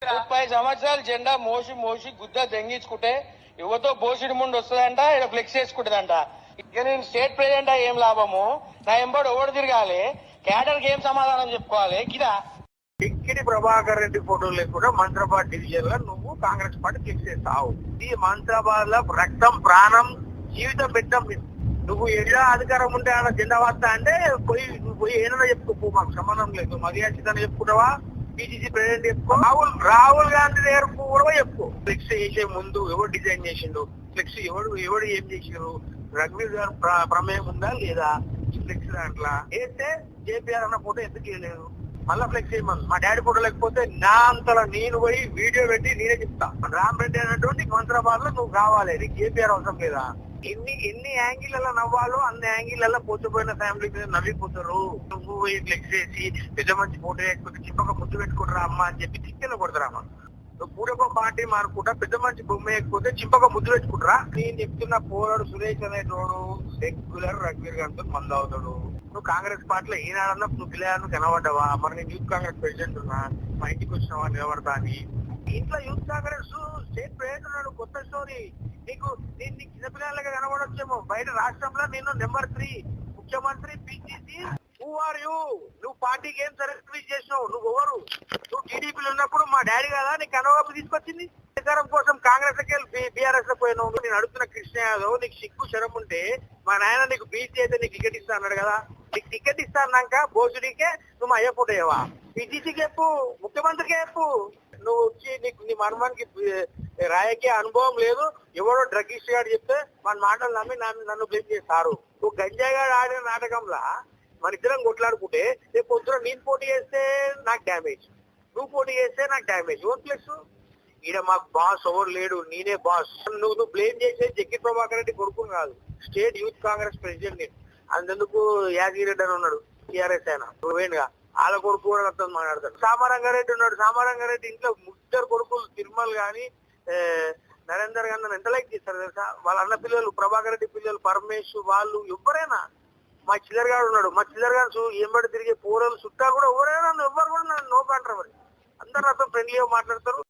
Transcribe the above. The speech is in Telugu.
30 సంవత్సరాలు జెండా మోసి మోసి గుద్ద దెంగించుకుంటే యువతో బోసిడి ముందు వస్తుందంట, ఇక్కడ ఫ్లెక్స్ చేసుకుంటుందంట. ఇక నేను స్టేట్ ప్రెసిడెంట్ ఏం లాభము? నా ఎంబడి ఓడి తిరగాలి, క్యాడర్ కి ఏం సమాధానం చెప్పుకోవాలి? కిదా టిక్కిడి ప్రభాకర్ రెడ్డి ఫోటో లేకుండా మంత్రాబాద్ డివిజన్ లో నువ్వు కాంగ్రెస్ పార్టీ క్లిక్ చేస్తావు. ఈ మంత్రాబాద్ లో రక్తం ప్రాణం జీవితం పెట్టాం. నువ్వు ఎలా అధికారం ఉంటే ఆడ జెండా వస్తా అంటే పోయి ఏదైనా చెప్పుకో, మాకు సంబంధం లేదు. మర్యాద చెప్పుకుంటావా? పిసిసి ప్రెసిడెంట్ చెప్పుకో, రాహుల్ గాంధీ దగ్గర కూడా చెప్పుకో. ఫ్లెక్స్ చేసే ముందు ఎవరు డిజైన్ చేసిండు, ఫ్లెక్స్ ఎవడు ఏం చేసిండు, రఘువీర్ గారు ప్రమేయం ఉందా లేదా? ఈ ఫ్లెక్స్ దాంట్లో వేస్తే జేపీఆర్ అన్న ఫోటో ఎందుకు వేయలేదు? మళ్ళా ఫ్లెక్స్ చేయమని మా డాడీ ఫోటో లేకపోతే నా అంతలో నేను పోయి వీడియో పెట్టి నేనే చెప్తా. రామరెడ్డి అన్నటువంటి మంత్రాబాద్ లో నువ్వు కావాలి, నీకు జేపీఆర్ అవసరం లేదా? ఎన్ని యాంగిళ్లలో నవ్వాలో అన్ని యాంగిళ్లలో పోతుపోయిన ఫ్యామిలీ మీద నవ్విపోతారు. నువ్వు పోయి ఫ్లెక్స్ చేసి పెద్ద మంచి ఫోటో వేసుకుంటే చిప్పక ముద్దు పెట్టుకుంటారా అమ్మ అని చెప్పి చిక్కెలో కొడతారమ్మా. నువ్వు పూడక పార్టీ మారుకుంటా పెద్ద మంచి బొమ్మ వేయకపోతే చింపక ముద్దు పెట్టుకుంటారా? నేను చెప్తున్న పోరాడు సురేష్ అనేటోడు రెగ్యులర్ రఘువీర్ గారితో మందు అవుతాడు. నువ్వు కాంగ్రెస్ పార్టీలో ఈనాడన్నా నువ్వు పిల్లలను కనబడ్డావా? మరి నేను యూత్ కాంగ్రెస్ ప్రెసిడెంట్ ఉన్నా, మా ఇంటికి వచ్చినావా నిలబడతా అని? ఇంట్లో యూత్ కాంగ్రెస్ స్టేట్ ప్రెసిడెంట్ ఉన్నాడు. కొత్త స్టోరీ. నీకు చిన్నపిల్లలకి కనబడొచ్చేమో. బయట రాష్ట్రంలో నేను నెంబర్ 3 ముఖ్యమంత్రి పిసిసి. Who are you? నువ్వు పార్టీకి ఏం సర్వీస్ చేసినావు? నువ్వు ఎవరు? నువ్వు టీడీపీలో ఉన్నప్పుడు మా డాడీ కదా నీకు కనవాపు తీసుకొచ్చింది. అధికారం కోసం కాంగ్రెస్ కి బీఆర్ఎస్ లో పోయినావు. నేను అడుగుతున్న కృష్ణ యాదవ్, నీకు సిగ్గు శరం ఉంటే మా నాయన నీకు బీసీ అయితే నీకు టికెట్ ఇస్తా అన్నాడు కదా. నీకు టికెట్ ఇస్తా అన్నాక భోజుడికే నువ్వు అయ్యే ఫోటో అయ్యవా? పిసిసికి చెప్పు, ముఖ్యమంత్రికి చెప్పు. నువ్వు వచ్చి నీ మర్మానికి రాయకే అనుభవం లేదు. ఎవడో డ్రగ్గిస్ట్ గారు చెప్తే మన మాటలు నమ్మి నన్ను బ్లేమ్ చేస్తారు. నువ్వు గంజాయిగాడు ఆడిన నాటకంలా మన ఇద్దరం కొట్లాడుకుంటే రేపు పొద్దున నేను పోటీ చేస్తే నాకు డ్యామేజ్, నువ్వు పోటీ చేస్తే నాకు డ్యామేజ్. ఓన్ ప్లస్ ఈడ మాకు బాస్ ఎవరు లేడు, నేనే బాస్. నువ్వు బ్లేమ్ చేసే జగ్గి ప్రభాకర్ రెడ్డి కొడుకుని కాదు, స్టేట్ యూత్ కాంగ్రెస్ ప్రెసిడెంట్ నేను. అందుకు యాదగిరెడ్డి అని ఉన్నాడు టీఆర్ఎస్ అయినా నువ్వేనుగా వాళ్ళ కొడుకు కూడా అర్థం మాట్లాడతాడు. సామారంగారెడ్డి ఉన్నాడు. సామారంగారెడ్డి ఇంట్లో 3 కొడుకులు తిరుమల గాని నరేందర్ గాని ఎంత లైక్ చేస్తారు తెలుసా? వాళ్ళ అన్న పిల్లలు ప్రభాకర్ రెడ్డి పిల్లలు పరమేశ్ వాళ్ళు ఎవరైనా. మా చిల్లర్ గారు ఉన్నాడు. మా చిల్లర్ గారు ఏం బట్టి తిరిగే పోరలు చుట్టా కూడా ఎవరైనా ఎవరు కూడా నన్ను నో కంటారు. మరి అందరు నాతో ఫ్రెండ్లీగా మాట్లాడతారు.